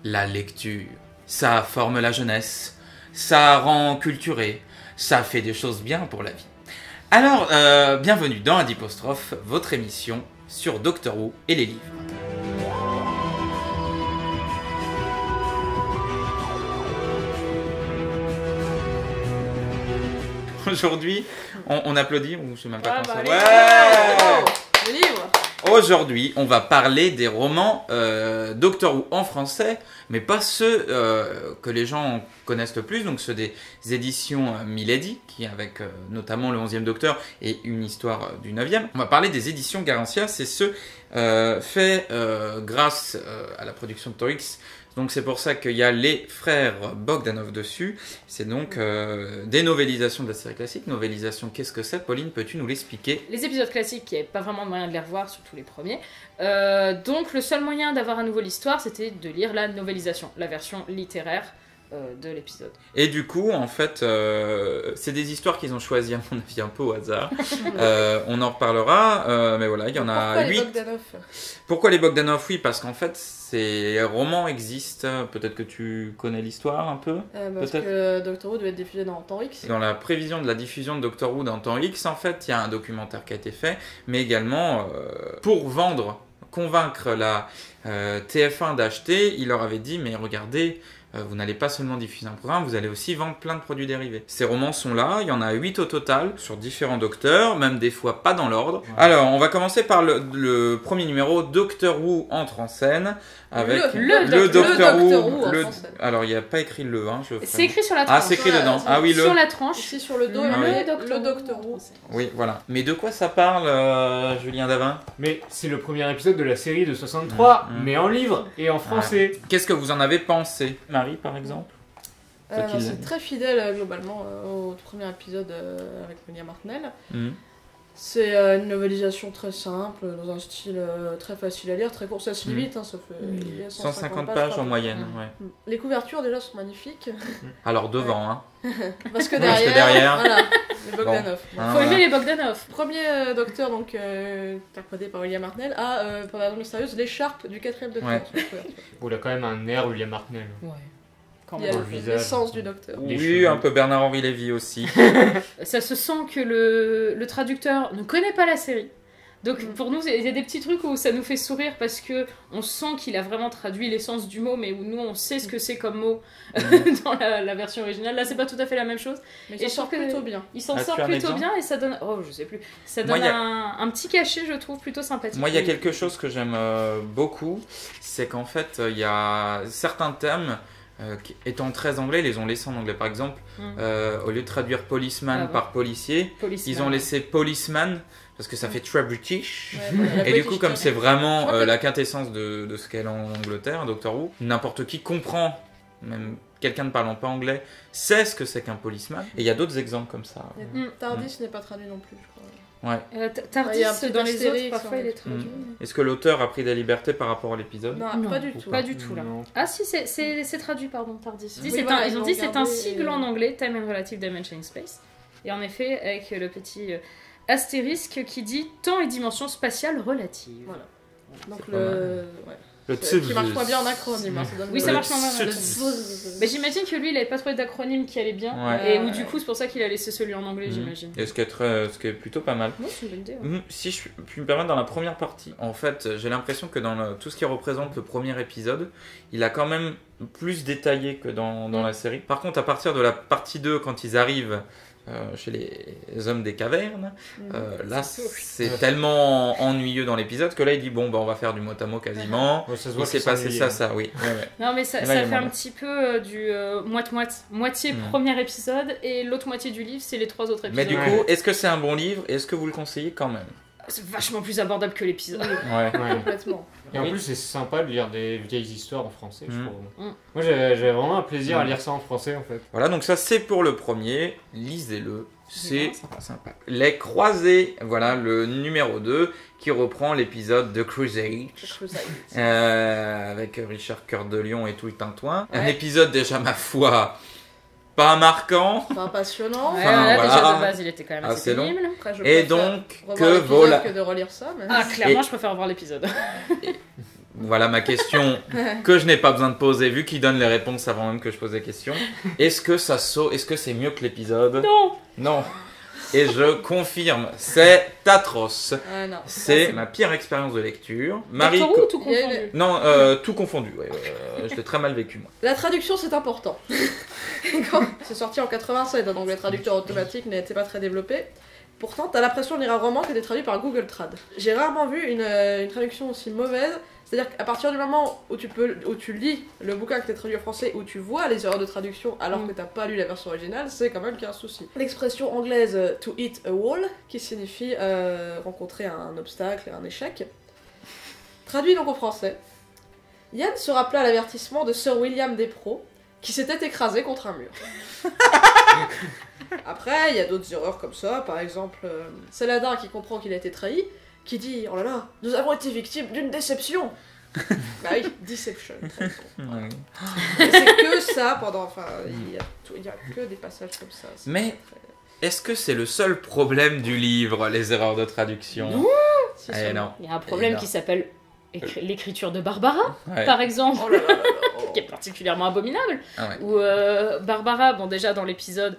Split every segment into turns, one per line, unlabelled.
La lecture, ça forme la jeunesse, ça rend culturé, ça fait des choses bien pour la vie. Alors, bienvenue dans Adipostrophe, votre émission sur Doctor Who et les livres. Aujourd'hui, on applaudit ou je sais même pas comment ça. Ouais,
le livre.
Aujourd'hui, on va parler des romans Doctor Who en français, mais pas ceux que les gens connaissent le plus, donc ceux des éditions Milady, qui avec notamment le 11e Docteur et une histoire du 9e. On va parler des éditions Garancia, c'est ceux faits grâce à la production de Torix. Donc c'est pour ça qu'il y a les frères Bogdanov dessus. C'est donc des novélisations de la série classique. Novélisation, qu'est-ce que c'est? Pauline, peux-tu nous l'expliquer?
Les épisodes classiques, il n'y avait pas vraiment de moyen de les revoir, surtout les premiers. Donc le seul moyen d'avoir à nouveau l'histoire, c'était de lire la novélisation, la version littéraire de l'épisode.
Et du coup, en fait, c'est des histoires qu'ils ont choisies, à mon avis, un peu au hasard. On en reparlera, mais voilà, il y en a 8. Pourquoi les Bogdanov? Oui, parce qu'en fait, ces romans existent. Peut-être que tu connais l'histoire un peu.
Parce que Doctor Who doit être diffusé dans Temps X.
Dans la prévision de la diffusion de Doctor Who dans Temps X, en fait, il y a un documentaire qui a été fait, mais également pour convaincre la TF1 d'acheter, il leur avait dit, mais regardez, vous n'allez pas seulement diffuser un programme, vous allez aussi vendre plein de produits dérivés. Ces romans sont là, il y en a 8 au total, sur différents docteurs, même des fois pas dans l'ordre. Ouais. Alors, on va commencer par le premier numéro, Doctor Who entre en scène, avec le Doctor Who. Alors, il n'y a pas écrit le, hein,
c'est écrit sur la tranche.
Ah, c'est écrit dedans. Ah oui,
sur la tranche.
Ici sur le dos, le Doctor Who.
Oui, voilà. Mais de quoi ça parle, Julien Davin?
Mais c'est le premier épisode de la série de 63, mais en livre et en français.
Qu'est-ce que vous en avez pensé, Marie, par exemple?
C'est très fidèle, globalement, au premier épisode avec William Hartnell. C'est une novélisation très simple, dans un style très facile à lire, très court, ça se lit vite, hein, ça fait
150 pages en moyenne. Ouais.
Les couvertures déjà sont magnifiques.
Alors devant, hein.
Parce que derrière, voilà, les Bogdanov.
Faut aimer les Bogdanov.
Premier docteur, donc interprété par William Hartnell, a, pour la raison mystérieuse, l'écharpe du 4e docteur.
Ouais.
Il a quand même un air William Hartnell.
Ouais.
Il y a l'essence du docteur.
Oui, un peu Bernard-Henri Lévy aussi.
Ça se sent que le traducteur ne connaît pas la série. Donc pour nous, il y a des petits trucs où ça nous fait sourire parce que on sent qu'il a vraiment traduit l'essence du mot, mais où nous on sait ce que c'est comme mot dans la version originale. Là, c'est pas tout à fait la même chose.
Mais il s'en sort plutôt bien.
Il s'en sort plutôt bien et ça donne. Oh, je sais plus. Ça donne un petit cachet, je trouve, plutôt sympathique.
Moi, il y a quelque chose que j'aime beaucoup, c'est qu'en fait, il y a certains thèmes. Étant très anglais, ils les ont laissés en anglais. Par exemple, au lieu de traduire policeman par policier, ils ont laissé policeman parce que ça fait très British. Ouais, et du coup, comme c'est vraiment la quintessence de ce qu'est l'Angleterre, Doctor Who, n'importe qui comprend, même quelqu'un ne parlant pas anglais, sait ce que c'est qu'un policeman. Et il y a d'autres exemples comme ça.
Tardis n'est pas traduit non plus, je crois.
Ouais.
Tardis, dans les autres, parfois il est traduit.
Est-ce que l'auteur a pris des libertés par rapport à l'épisode?
Non, pas du tout.
Pas du tout, là. Ah si, c'est traduit, pardon, Tardis.
Oui,
ils ont dit c'est un sigle en anglais, Time and Relative Dimension in Space. Et en effet, avec le petit astérisque qui dit temps et dimension spatiale relative.
Voilà. Donc
qui
marche pas bien en acronyme. Hein,
oui, ça marche moins bien. Mais j'imagine que lui, il avait pas trouvé d'acronyme qui allait bien. Ouais. Et où du coup, c'est pour ça qu'il a laissé celui en anglais, j'imagine.
Et ce qui est plutôt pas mal.
Oui, c'est une bonne idée. Ouais.
Si je puis me permettre, dans la première partie, en fait, j'ai l'impression que dans tout ce qui représente le premier épisode, il a quand même plus détaillé que dans la série. Par contre, à partir de la partie 2, quand ils arrivent chez les hommes des cavernes, là c'est tellement ennuyeux dans l'épisode que là il dit bon bah on va faire du mot à mot quasiment. Il s'est passé ça, oui. Ouais.
Non mais ça fait un petit peu du moitié premier épisode et l'autre moitié du livre c'est les 3 autres épisodes.
Mais du coup, est-ce que c'est un bon livre et est-ce que vous le conseillez quand même?
C'est vachement plus abordable que l'épisode.
Ouais.
Complètement.
Et en plus, c'est sympa de lire des vieilles histoires en français, je trouve. Moi, j'ai vraiment un plaisir à lire ça en français, en fait.
Voilà, donc ça, c'est pour le premier. Lisez-le. C'est sympa. Les Croisés, voilà, le numéro 2, qui reprend l'épisode de Crusade. Avec Richard Cœur de Lion et tout le tintouin. Un épisode déjà, ma foi... pas marquant,
pas passionnant.
Ouais, voilà, déjà de base il était quand même assez
long.
Après,
et donc que voilà.
Que de relire ça. Mais...
Ah clairement je préfère voir l'épisode.
Voilà ma question que je n'ai pas besoin de poser vu qu'il donne les réponses avant même que je pose les questions. Est-ce que c'est mieux que l'épisode? Non. Et je confirme, c'est atroce.
Non.
C'est ma pire expérience de lecture.
Marie, ou tout confondu?
Non, tout confondu. Ouais, je l'ai très mal vécu moi.
La traduction c'est important. C'est sorti en 87, donc les traducteurs automatiques n'étaient pas très développés. Pourtant, t'as l'impression de lire un roman qui a été traduit par Google Trad. J'ai rarement vu une traduction aussi mauvaise. C'est-à-dire qu'à partir du moment où tu lis le bouquin qui est traduit en français, où tu vois les erreurs de traduction alors que t'as pas lu la version originale, c'est quand même qu'il y a un souci. L'expression anglaise to hit a wall, qui signifie rencontrer un obstacle et un échec, traduit donc en français. Yann se rappela l'avertissement de Sir William Despraux, qui s'était écrasé contre un mur. Après, il y a d'autres erreurs comme ça, par exemple, Saladin qui comprend qu'il a été trahi, qui dit « Oh là là, nous avons été victimes d'une déception !» Bah oui, deception. Ouais. C'est que ça pendant... Enfin, il y a que des passages comme ça.
Mais est-ce que c'est le seul problème du livre, les erreurs de traduction?
Non. Il y a un problème qui s'appelle l'écriture de Barbara, par exemple, qui est particulièrement abominable. Où Barbara, bon déjà dans l'épisode...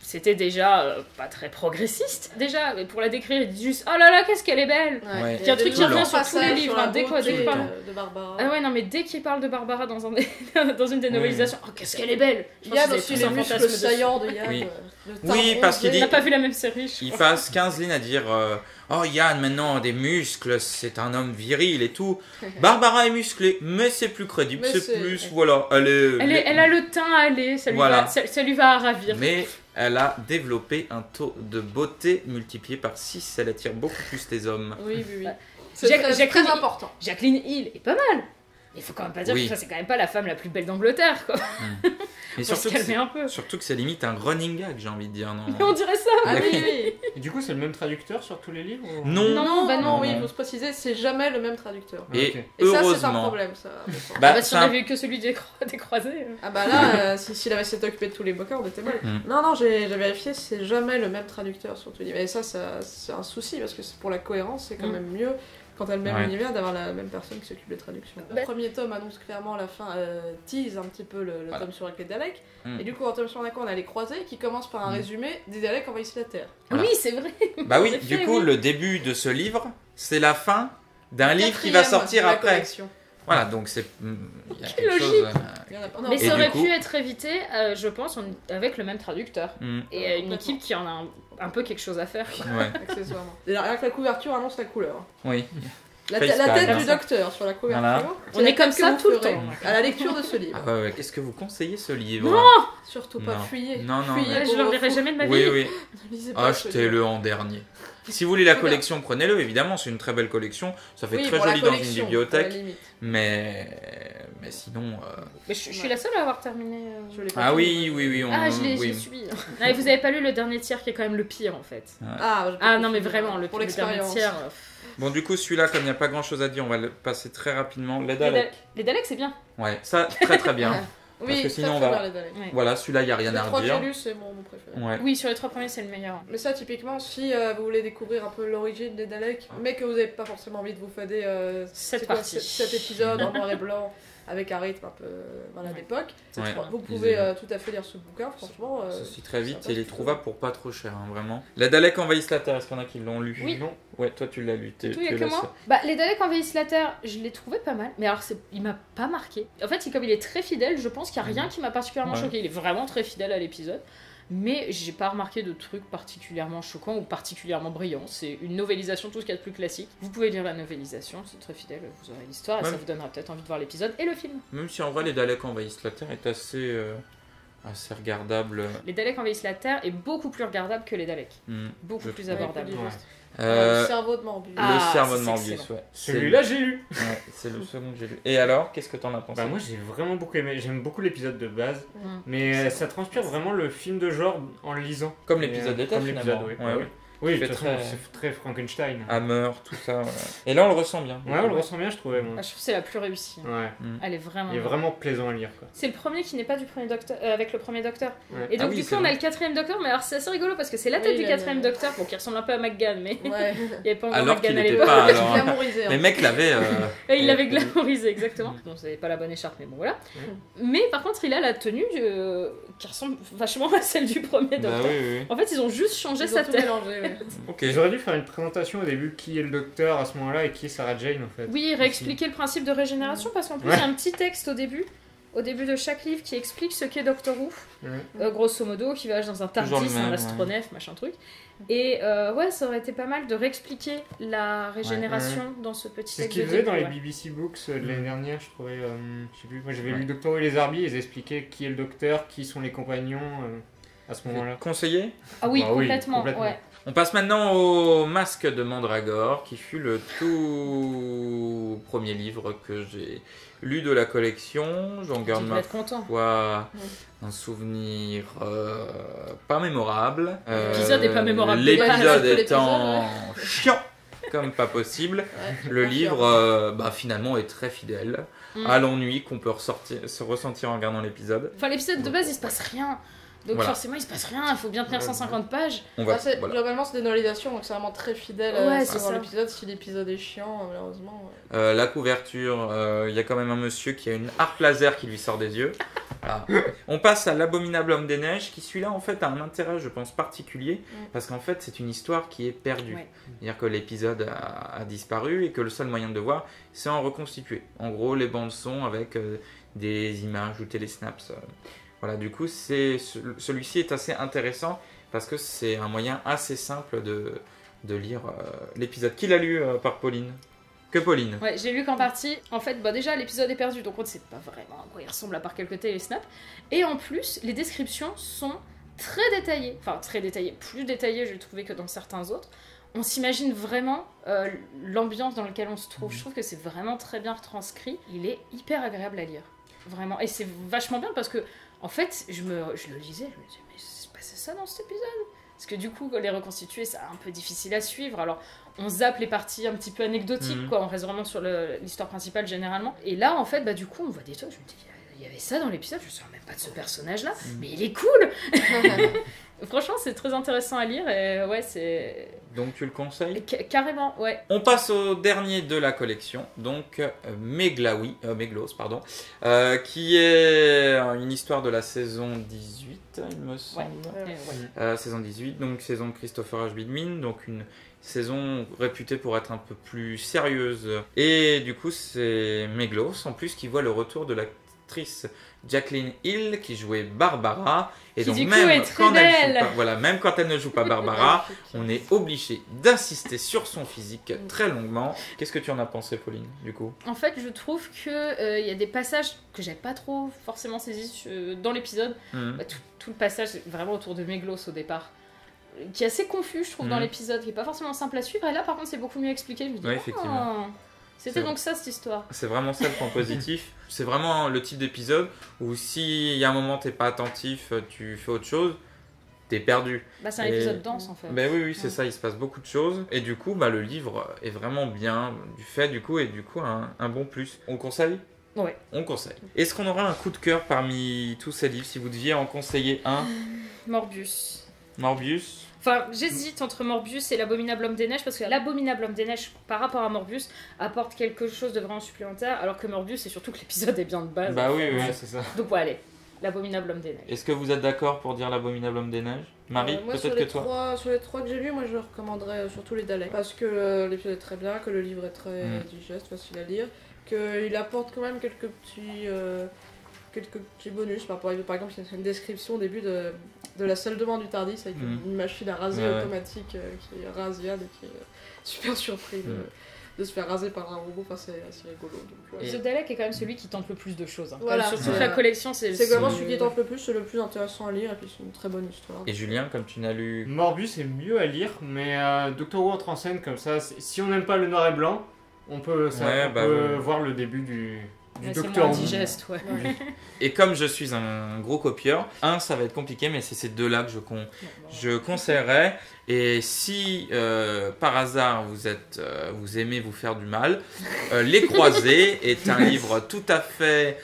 C'était déjà pas très progressiste. Déjà, pour la décrire, il dit juste « Oh là là, qu'est-ce qu'elle est belle !» Il y a un truc qui revient sur tous les livres. Dès qu'il parle
de Barbara.
Ah ouais, non, mais dès qu'il parle de Barbara dans une des novelisations, « Oh, qu'est-ce qu'elle est belle !»
Il y a aussi les muscles saillants de Yann.
Oui, parce qu'il dit...
On n'a pas vu la même série,
Il passe 15 lignes à dire Oh, Yann, maintenant, a des muscles, c'est un homme viril et tout. Barbara est musclée, mais c'est plus crédible, c'est plus... Voilà,
elle a le teint à aller, ça lui va ravir.
Mais... elle a développé un taux de beauté multiplié par 6. Elle attire beaucoup plus les hommes.
Oui.
C'est très important. Jacqueline Hill est pas mal. Il faut quand même pas dire que ça, c'est quand même pas la femme la plus belle d'Angleterre, quoi.
Mais surtout que c'est limite un running gag, j'ai envie de dire. Non.
Mais on dirait ça.
Ah oui.
Et du coup, c'est le même traducteur sur tous les livres ou...
Non, oui, il faut se préciser, c'est jamais le même traducteur.
Et
ça, c'est un problème, ça.
Si on avait eu que celui des croisés.
Ah bah là, s'il avait s'était occupé de tous les bouquins, on était mal. Non, j'ai vérifié, c'est jamais le même traducteur sur tous les livres. Et ça, c'est un souci, parce que pour la cohérence, c'est quand même mieux. Quand t'as le même univers, d'avoir la même personne qui s'occupe des traductions. Le premier tome annonce clairement la fin, tease un petit peu le tome sur les Daleks. Et du coup, en tome sur on a les croisés qui commencent par un résumé des Daleks envahissent la Terre.
Voilà. Oui, c'est vrai.
Bah oui, du coup, le début de ce livre, c'est la fin d'un livre qui va sortir après.
Collection.
Voilà, donc c'est... Il y a quelque
chose... Mais ça aurait
pu
être évité, je pense, avec le même traducteur. Et une équipe qui en a un peu quelque chose à faire.
Accessoirement. Rien que la couverture annonce la couleur.
Oui.
La tête du docteur sur la couverture. Voilà.
On est comme ça tout le temps.
À la lecture de ce livre.
Est-ce que vous conseillez ce livre?
Non.
Surtout pas, fuyez.
Non.
Je ne l'enverrai jamais de ma vie.
Oui. Achetez-le en dernier. Si vous voulez la collection, prenez-le, évidemment, c'est une très belle collection, ça fait très joli dans une bibliothèque, mais sinon...
Mais je suis la seule à avoir terminé...
oui.
Je l'ai suivi. Et vous avez pas lu le dernier tiers qui est quand même le pire, en fait. Non, mais vraiment, le dernier tiers...
Bon, du coup, celui-là, comme il n'y a pas grand-chose à dire, on va le passer très rapidement. Les Daleks.
Les Daleks, c'est bien.
Ouais, ça, très bien. Parce que sinon, on va... Voilà, celui-là, il n'y a rien à redire.
Les 3 que j'ai lus, c'est mon préféré.
Oui, sur les 3 premiers, c'est le meilleur.
Mais ça, typiquement, si vous voulez découvrir un peu l'origine des Daleks, mais que vous n'avez pas forcément envie de vous fader cet épisode en noir et blanc, avec un rythme un peu d'époque, vous pouvez tout à fait lire ce bouquin, franchement.
Ceci très vite, il est trouvable pour pas trop cher, vraiment. Les Daleks envahissent la Terre, est-ce qu'il y en a qui l'ont lu?
Oui.
Non. Ouais, toi tu l'as lu.
Il y a que moi. Les Daleks envahissent la Terre, je l'ai trouvé pas mal, mais alors il m'a pas marqué. En fait, comme il est très fidèle, je pense qu'il n'y a rien qui m'a particulièrement choqué. Il est vraiment très fidèle à l'épisode. Mais j'ai pas remarqué de trucs particulièrement choquants ou particulièrement brillants. C'est une novélisation, tout ce qu'il y a de plus classique. Vous pouvez lire la novélisation, c'est très fidèle, vous aurez l'histoire et ça vous donnera peut-être envie de voir l'épisode et le film.
Même si en vrai les Daleks envahissent la Terre est assez regardable.
Les Daleks envahissent la Terre est beaucoup plus regardable que les Daleks. Beaucoup plus abordable.
Le cerveau de Morbius.
Le cerveau de Morbius, ouais.
Celui-là, j'ai lu.
Ouais, c'est le second que j'ai lu. Et alors, qu'est-ce que t'en as pensé?
Moi, j'ai vraiment beaucoup aimé. J'aime beaucoup l'épisode de base, mais ça transpire vraiment le film de genre en le lisant.
Comme l'épisode d'été, finalement.
Oui, de toute façon, c'est très Frankenstein.
Hammer, tout ça. Voilà. Et là, on le ressent bien.
Ouais, on le ressent bien, je trouvais. Moi.
Je trouve que c'est la plus réussie.
Ouais.
Elle est vraiment.
Il est vraiment plaisant à lire.
C'est le premier qui n'est pas du premier docteur, avec le premier docteur.
Ouais.
Et donc, du coup, on a le 4e docteur, mais alors c'est assez rigolo parce que c'est la tête du 4e docteur, bon, qui ressemble un peu à McGann, mais il n'y avait pas encore McGann à l'époque.
Glamourisé.
Les mecs l'avaient.
Il l'avait glamourisé, exactement. Bon, c'est pas la bonne écharpe, mais bon, voilà. Mais par contre, il a la tenue qui ressemble vachement à celle du premier docteur.
Oui.
En fait, ils ont juste changé sa tête.
Okay.
J'aurais dû faire une présentation au début qui est le docteur à ce moment-là et qui est Sarah Jane en fait.
Oui, réexpliquer le principe de régénération parce qu'en plus il y a un petit texte au début de chaque livre qui explique ce qu'est Doctor Who. Grosso modo, qui voyage dans un TARDIS, un astronef, machin truc. Et ça aurait été pas mal de réexpliquer la régénération dans ce petit texte.
C'est ce qu'ils faisaient dans les BBC Books de l'année dernière, je trouvais. Je sais plus, moi j'avais lu Doctor Who et les Arby, ils expliquaient qui est le docteur, qui sont les compagnons. À ce moment-là.
Conseillé ?
Ah oui, complètement. Ouais.
On passe maintenant au Masque de Mandragore, qui fut le tout premier livre que j'ai lu de la collection. J'en garde ma foi un souvenir pas mémorable.
L'épisode n'est pas mémorable.
L'épisode étant chiant comme pas possible. Le livre, finalement, est très fidèle à l'ennui qu'on peut se ressentir en regardant l'épisode.
Enfin, l'épisode de base, il se passe rien. Donc forcément il se passe rien, il faut bien tenir 150 pages.
Globalement c'est des novelisations, donc c'est vraiment très fidèle à l'épisode. Si l'épisode est chiant, malheureusement.
La couverture, il y a quand même un monsieur qui a une harpe laser qui lui sort des yeux. Voilà. On passe à l'Abominable Homme des Neiges, qui celui-là en fait a un intérêt je pense particulier, parce qu'en fait c'est une histoire qui est perdue. C'est-à-dire que l'épisode a disparu et que le seul moyen de le voir c'est en reconstituer. En gros les bandes son avec des images ou télésnaps. Voilà, du coup, celui-ci est assez intéressant parce que c'est un moyen assez simple de lire l'épisode. Qui l'a lu par Pauline ? Que Pauline ?
Ouais, j'ai lu qu'en partie. En fait, déjà, l'épisode est perdu, donc on ne sait pas vraiment à quoi il ressemble à part quelques télésnaps. Et en plus, les descriptions sont très détaillées. Enfin, très détaillées. Plus détaillées, je l'ai trouvé, que dans certains autres. On s'imagine vraiment l'ambiance dans laquelle on se trouve. Je trouve que c'est vraiment très bien retranscrit. Il est hyper agréable à lire. Vraiment. Et c'est vachement bien parce que en fait, je le lisais, je me disais, mais c'est passé ça dans cet épisode ? Parce que du coup, les reconstituer, c'est un peu difficile à suivre. Alors, on zappe les parties un petit peu anecdotiques, quoi. On reste vraiment sur l'histoire principale, généralement. Et là, en fait, du coup, on voit des trucs. Je me dis, il y avait ça dans l'épisode, je me souviens même pas de ce personnage-là, mais il est cool. Franchement, c'est très intéressant à lire et c'est...
Donc tu le conseilles ?
Carrément, ouais.
On passe au dernier de la collection, donc Meglos, qui est une histoire de la saison 18, il me semble. Saison 18, donc saison de Christopher H. Bidmin, donc une saison réputée pour être un peu plus sérieuse. Et du coup, c'est Meglos, en plus, qui voit le retour de l'actrice Jacqueline Hill qui jouait Barbara et
qui
donc
même
quand elle ne joue pas Barbara on est obligé d'insister sur son physique très longuement. Qu'est-ce que tu en as pensé Pauline du coup ?
En fait je trouve que y a des passages que j'avais pas trop forcément saisis dans l'épisode. Tout le passage vraiment autour de Meglos au départ qui est assez confus je trouve dans l'épisode, qui est pas forcément simple à suivre, et là par contre c'est beaucoup mieux expliqué. Je me dis
effectivement.
C'était donc ça cette histoire.
C'est vraiment ça le point positif. C'est vraiment le type d'épisode où s'il y a un moment t'es pas attentif, tu fais autre chose, t'es perdu.
C'est un épisode dense en fait.
Oui, c'est ça, il se passe beaucoup de choses. Et du coup, le livre est vraiment bien fait du coup, et du coup un bon plus. On le conseille ?
Ouais.
On conseille. Est-ce qu'on aura un coup de cœur parmi tous ces livres si vous deviez en conseiller un ?
Morbius. Enfin, j'hésite entre Morbius et l'Abominable Homme des Neiges, parce que l'Abominable Homme des Neiges, par rapport à Morbius, apporte quelque chose de vraiment supplémentaire, alors que Morbius, c'est surtout que l'épisode est bien de base.
Oui, c'est ça.
Donc, allez, l'Abominable Homme des Neiges.
Est-ce que vous êtes d'accord pour dire l'Abominable Homme des Neiges ? Marie,
moi,
peut-être que toi.
Sur les 3 que j'ai lus, moi je recommanderais surtout les Daleks. Parce que l'épisode est très bien, que le livre est très digeste, facile à lire, qu'il apporte quand même quelques petits bonus. Par exemple, il y a une description au début de la salle de bain du TARDIS avec une machine à raser automatique qui rase Yann et qui est super surpris de se faire raser par un robot. Enfin, c'est assez rigolo.
The Dalek est quand même celui qui tente le plus de choses.
Voilà,
sur toute la collection, c'est
vraiment celui qui tente le plus, c'est le plus intéressant à lire et puis c'est une très bonne histoire.
Et Julien, comme tu n'as lu...
Morbius est mieux à lire, mais Doctor Who entre en scène comme ça, si on n'aime pas le noir et blanc, on peut voir le début
C'est moins digeste, ouais.
Et comme je suis un gros copieur, ça va être compliqué, mais c'est ces deux-là que je conseillerais. Et si par hasard vous aimez vous faire du mal, Les Croisés est un livre tout à fait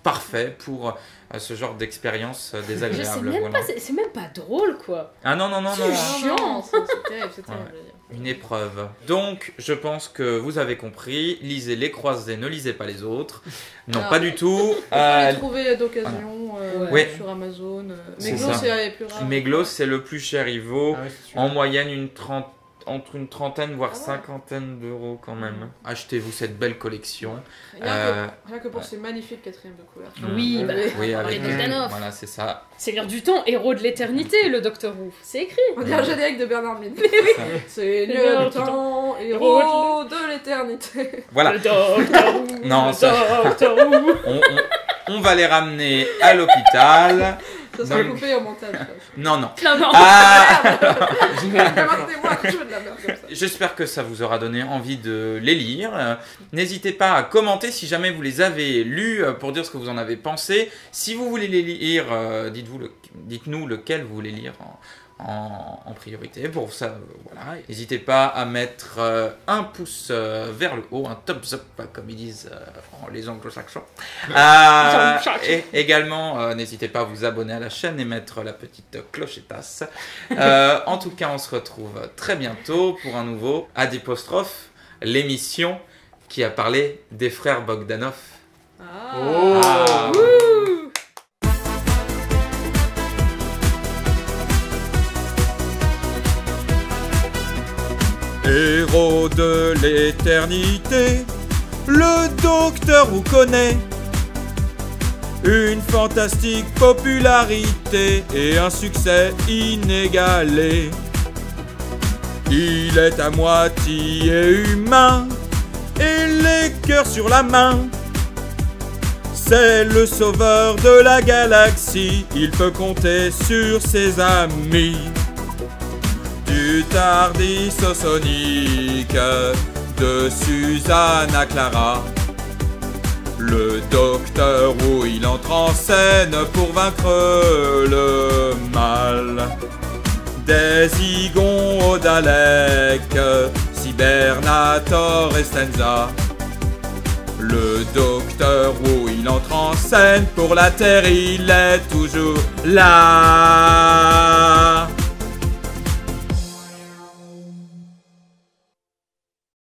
parfait pour ce genre d'expérience désagréable.
C'est même pas drôle, quoi.
Ah non.
C'est chiant.
C'est terrible.
Une épreuve. Donc, je pense que vous avez compris. Lisez Les Croisés, ne lisez pas les autres. Non, pas du tout.
Vous pouvez les trouver d'occasion sur Amazon. Meglos, c'est plus rare.
Meglos, c'est le plus cher. Il vaut en moyenne entre une trentaine, voire cinquantaine d'euros quand même. Achetez-vous cette belle collection.
Rien que pour ces magnifiques quatrièmes de couverture.
Oui,
avec
Bogdanov.
Voilà, c'est ça.
Seigneur du temps, héros de l'éternité, le Docteur Who. C'est écrit.
On dirait un générique de Bernard Minet. Seigneur du temps, héros de l'éternité.
Voilà.
Le Docteur Who.
Non, on va les ramener à l'hôpital.
Ça sera coupé au montage.
Non. J'espère que ça vous aura donné envie de les lire. N'hésitez pas à commenter si jamais vous les avez lus pour dire ce que vous en avez pensé. Si vous voulez les lire, dites-nous lequel vous voulez lire en priorité. Pour ça, voilà. N'hésitez pas à mettre un pouce vers le haut, un thumbs up, comme ils disent les anglo-saxons. Et également, n'hésitez pas à vous abonner à la chaîne et mettre la petite clochetasse. En tout cas, on se retrouve très bientôt pour un nouveau Adipostrophe, l'émission qui a parlé des frères Bogdanov. Héros de l'éternité, le Docteur Who connaît une fantastique popularité et un succès inégalé. Il est à moitié humain et les cœurs sur la main. C'est le sauveur de la galaxie, il peut compter sur ses amis. Du Tardis au Sonic, de Suzanne à Clara, le Docteur Who il entre en scène pour vaincre le mal. Des Zygons au Dalek, Cybernator et Stenza, le Docteur Who il entre en scène pour la Terre, il est toujours là.